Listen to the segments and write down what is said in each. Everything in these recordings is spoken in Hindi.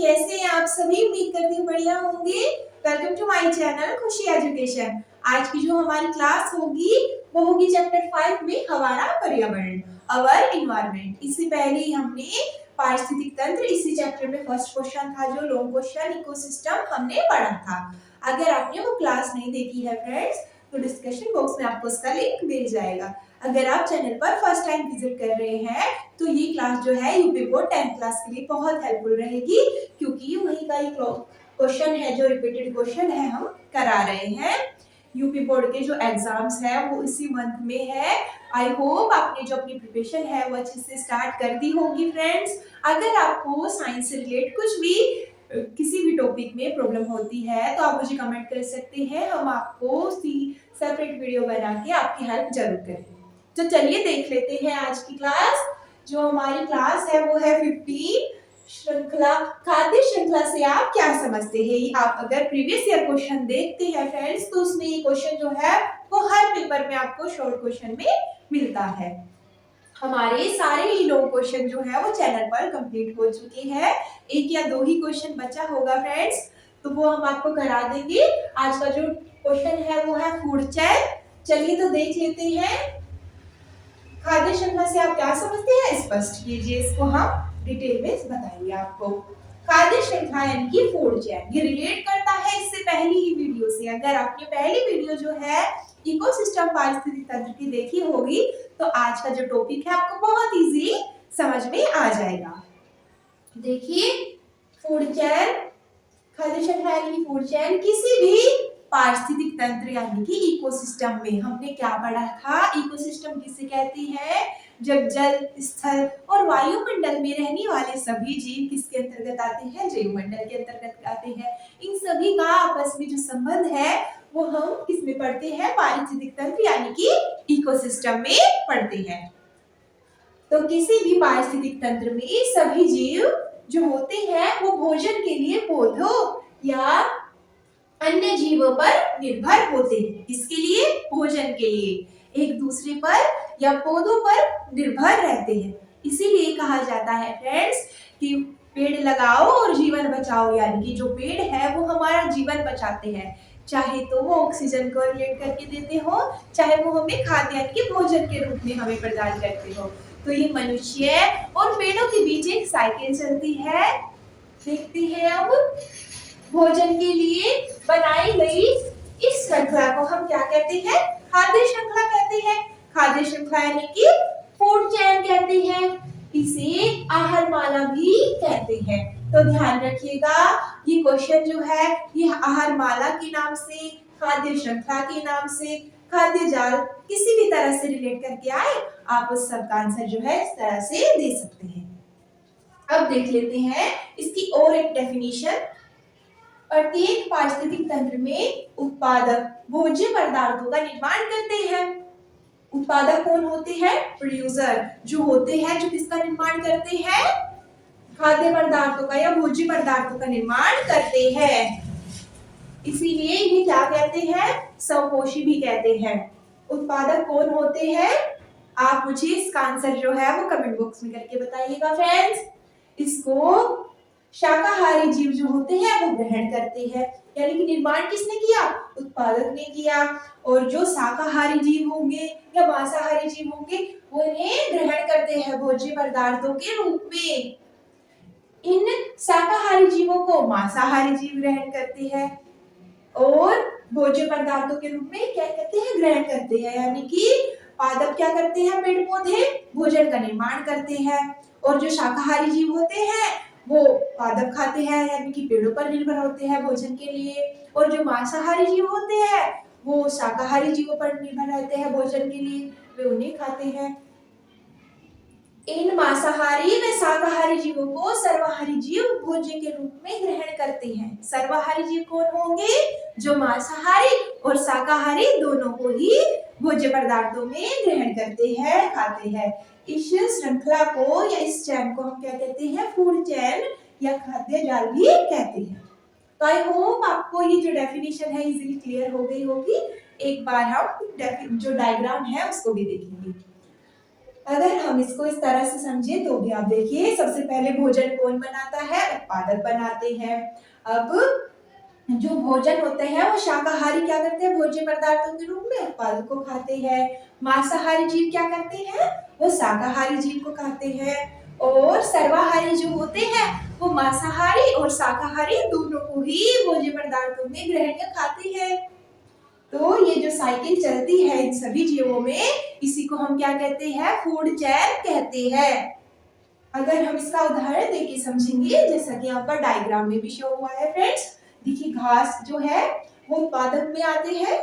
कैसे हैं आप सभी? उम्मीद करती हूँ बढ़िया होंगे। वेलकम टू माय चैनल खुशी एजुकेशन। आज की जो हमारी क्लास होगी वो होगी चैप्टर 5 में हमारा पर्यावरण, अवर इन्वायरमेंट। इससे पहले ही हमने पारिस्थितिक तंत्र इसी चैप्टर में फर्स्ट क्वेश्चन था जो लॉन्ग क्वेश्चन इकोसिस्टम हमने पढ़ा था। अगर आपने वो क्लास नहीं देखी है फ्रेंड्स तो डिस्क्रिप्शन बॉक्स में आपको उसका लिंक मिल जाएगा। अगर आप चैनल पर फर्स्ट टाइम विजिट कर रहे हैं तो ये क्लास जो है यूपी बोर्ड 10th क्लास के लिए बहुत हेल्पफुल रहेगी, क्योंकि वही का एक क्वेश्चन है जो रिपीटेड क्वेश्चन है हम करा रहे हैं। यूपी बोर्ड के जो एग्जाम्स है वो इसी मंथ में है। आई होप आपने जो अपनी प्रिपरेशन है वो अच्छे से स्टार्ट कर दी होगी फ्रेंड्स। अगर आपको साइंस से रिलेटेड कुछ भी किसी भी टॉपिक में प्रॉब्लम होती है तो आप मुझे कमेंट कर सकते हैं, हम आपको सेपरेट वीडियो बना के आपकी हेल्प जरूर करेंगे। तो चलिए देख लेते हैं आज की क्लास। जो हमारी क्लास है वो है 15 श्रृंखला, खाद्य श्रृंखला से आप क्या समझते हैं। आप अगर प्रीवियस ईयर क्वेश्चन देखते हैं फ्रेंड्स तो उसमें ये क्वेश्चन जो है वो हर पेपर में आपको शॉर्ट क्वेश्चन में मिलता है। हमारे सारे ही लोग क्वेश्चन जो है वो चैनल पर कंप्लीट हो चुके हैं। एक या दो ही क्वेश्चन बचा होगा फ्रेंड्स, तो वो हम आपको करा देंगे। आज का जो क्वेश्चन है वो है फूड चेन। चलिए तो देख लेते हैं। खाद्य श्रृंखला से आप क्या समझते हैं स्पष्ट कीजिए, इसको हम डिटेल में बताएंगे आपको। खाद्य श्रृंखला यानी कि फूड चेन, ये रिलेट करता है इससे पहली ही वीडियो से। अगर आपने पहली वीडियो जो है इकोसिस्टम पारिस्थितिक तंत्र की देखी होगी तो आज का जो टॉपिक है आपको बहुत इजीली समझ में आ जाएगा। देखिए फूड चेन, खाद्य श्रृंखला यानी कि फूड चेन किसी भी पारिस्थितिक तंत्र यानी कि इकोसिस्टम में हमने क्या पढ़ा था। इकोसिस्टम किसे कहते हैं? जब जल, स्थल और वायुमंडल में रहने वाले सभी जीव किसके अंतर्गत आते हैं? जैवमंडल के अंतर्गत आते हैं। इन सभी का आपस में जो संबंध है वो हम किस में पढ़ते हैं? पारिस्थितिक तंत्र यानी कि इकोसिस्टम में पढ़ते हैं। तो किसी भी पारिस्थितिक तंत्र में सभी जीव जो होते हैं वो भोजन के लिए पौधों या अन्य जीवों पर निर्भर होते हैं। किसके लिए? भोजन के लिए एक दूसरे पर या पौधों पर निर्भर रहते हैं। इसीलिए कहा जाता है फ्रेंड्स कि पेड़ लगाओ और जीवन बचाओ, यानी कि जो पेड़ है वो हमारा जीवन बचाते हैं। चाहे तो वो ऑक्सीजन को रिलेट करके देते हो, चाहे वो हमें खाद्य यानी कि भोजन के रूप में हमें प्रदान करते हो। तो ये मनुष्य और पेड़ों के बीच एक साइकिल चलती है। देखते हैं अब भोजन के लिए बनाई गई इस श्रृंखला को हम क्या कहते हैं? खाद्य श्रृंखला कहते हैं। खाद्य श्रृंखला यानी कि फूड चेन कहते हैं। इसे आहार माला भी कहते हैं। तो ध्यान रखिएगा ये क्वेश्चन जो है ये आहार माला के नाम से, खाद्य श्रृंखला के नाम से, खाद्य जाल किसी भी तरह से रिलेट करके आए आप उस सब का आंसर जो है इस तरह से दे सकते हैं। अब देख लेते हैं इसकी और एक डेफिनेशन। प्रत्येक पारिस्थितिक तंत्र में उत्पादक भोज्य पदार्थों का निर्माण करते हैं। उत्पादक कौन होते हैं? प्रोड्यूसर जो होते हैं, जो किसका निर्माण करते हैं? खाद्य पदार्थों का या भोज्य पदार्थों का निर्माण करते हैं। इसीलिए इन्हें क्या कहते हैं? स्वपोषी भी कहते हैं। उत्पादक कौन होते हैं? आप मुझे इसका आंसर जो है वो कमेंट बॉक्स में करके बताइएगा फ्रेंड्स। इसको शाकाहारी जीव जो होते हैं वो ग्रहण करते हैं, यानी कि निर्माण किसने किया? उत्पादक ने किया। और जो शाकाहारी जीव होंगे या मांसाहारी जीव होंगे वो इन्हें ग्रहण करते हैं भोज्य पदार्थों के रूप में। इन शाकाहारी जीवों को मांसाहारी जीव ग्रहण करते हैं और भोज्य पदार्थों के रूप में क्या करते हैं? ग्रहण करते हैं। यानी कि पादप क्या करते हैं? पेड़ पौधे भोजन का निर्माण करते हैं और जो शाकाहारी जीव होते हैं वो पादप खाते हैं, यानी कि पेड़ों पर निर्भर होते हैं भोजन के लिए। और जो मांसाहारी जीव होते हैं वो शाकाहारी जीवों पर निर्भर रहते हैं भोजन के लिए, वे उन्हें खाते हैं। इन मांसाहारी व शाकाहारी जीवों को सर्वाहारी जीव भोज्य के रूप में ग्रहण करते हैं। सर्वाहारी जीव कौन होंगे? जो मांसाहारी और शाकाहारी दोनों को ही भोज्य पदार्थों में ग्रहण करते हैं, खाते हैं। इस श्रृंखला को या इस चैन को हम क्या कहते हैं? फूड चैन या खाद्य जाल भी कहते हैं। तो आई होप आपको ये जो डेफिनेशन है इजीली क्लियर हो गई होगी। एक बार हम जो डायग्राम है उसको भी देखेंगे। अगर हम इसको इस तरह से समझे तो भी आप देखिए, सबसे पहले भोजन कौन बनाता है? उत्पादक बनाते हैं। अब जो भोजन होते हैं वो शाकाहारी क्या करते हैं? भोज्य पदार्थों के रूप में उत्पादक को खाते हैं। मांसाहारी जीव क्या करते हैं? वो शाकाहारी जीव को खाते हैं। और सर्वाहारी जो होते हैं वो मांसाहारी और शाकाहारी दोनों को ही भोज्य पदार्थों में ग्रहण या खाते हैं। तो ये जो साइकिल चलती है इन सभी जीवों में, इसी को हम क्या कहते हैं? फूड चेन कहते हैं। अगर हम इसका उदाहरण देके समझेंगे, जैसा कि यहाँ पर डायग्राम में भी शो हुआ है फ्रेंड्स, देखिए घास जो है वो उत्पादक में आते हैं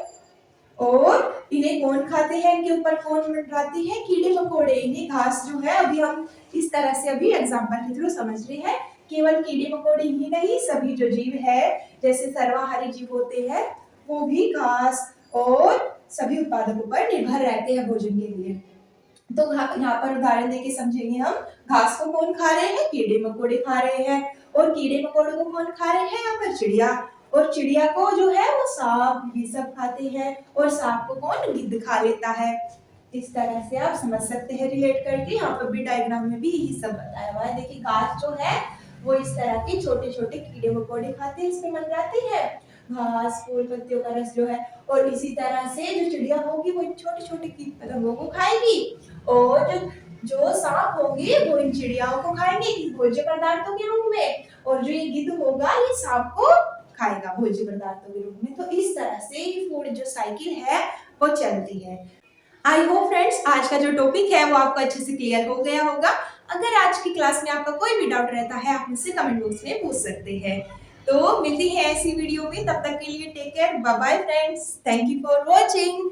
और इन्हें कौन खाते हैं? इनके ऊपर कौन मंडराते हैं? कीड़े मकोड़े। इन्हें घास जो है, अभी हम इस तरह से अभी एग्जाम्पल के थ्रू समझ रहे हैं, केवल कीड़े मकोड़े ही नहीं, सभी जो जीव है जैसे सर्वाहारी जीव होते हैं वो भी घास और सभी उत्पादकों पर निर्भर रहते हैं भोजन के लिए। तो यहाँ पर उदाहरण देके समझेंगे हम, घास को कौन खा रहे हैं? कीड़े मकोड़े खा रहे हैं। और कीड़े मकोड़ों को कौन खा रहे हैं? यहाँ पर चिड़िया। और चिड़िया को जो है वो सांप ये सब खाते हैं। और सांप को कौन? गिद्ध खा लेता है। इस तरह से आप समझ सकते हैं रिलेट करके। यहाँ पर भी डायग्राम में भी यही सब बताया हुआ है। देखिए घास जो है वो इस तरह के छोटे छोटे कीड़े मकोड़े खाते हैं, इसमें मंडराते हैं। घास फूल पत्तियों का रस जो है, और इसी तरह से जो चिड़िया होगी वो छोटे छोटे कीट पतंगों को खाएगी। और जो सांप होंगे वो इन चिड़ियाओं को खाएंगे भोज्य पदार्थों के रूप में। और जो ये गिद्ध होगा ये सांप को खाएगा भोज्य पदार्थों के रूप में। तो इस तरह से ये फूड जो साइकिल है वो चलती है। आई होप फ्रेंड्स आज का जो टॉपिक है वो आपको अच्छे से क्लियर हो गया होगा। अगर आज की क्लास में आपका कोई भी डाउट रहता है आप मुझसे कमेंट बॉक्स में पूछ सकते हैं। तो मिलती है ऐसी वीडियो में, तब तक के लिए take care, bye bye friends, thank you for watching.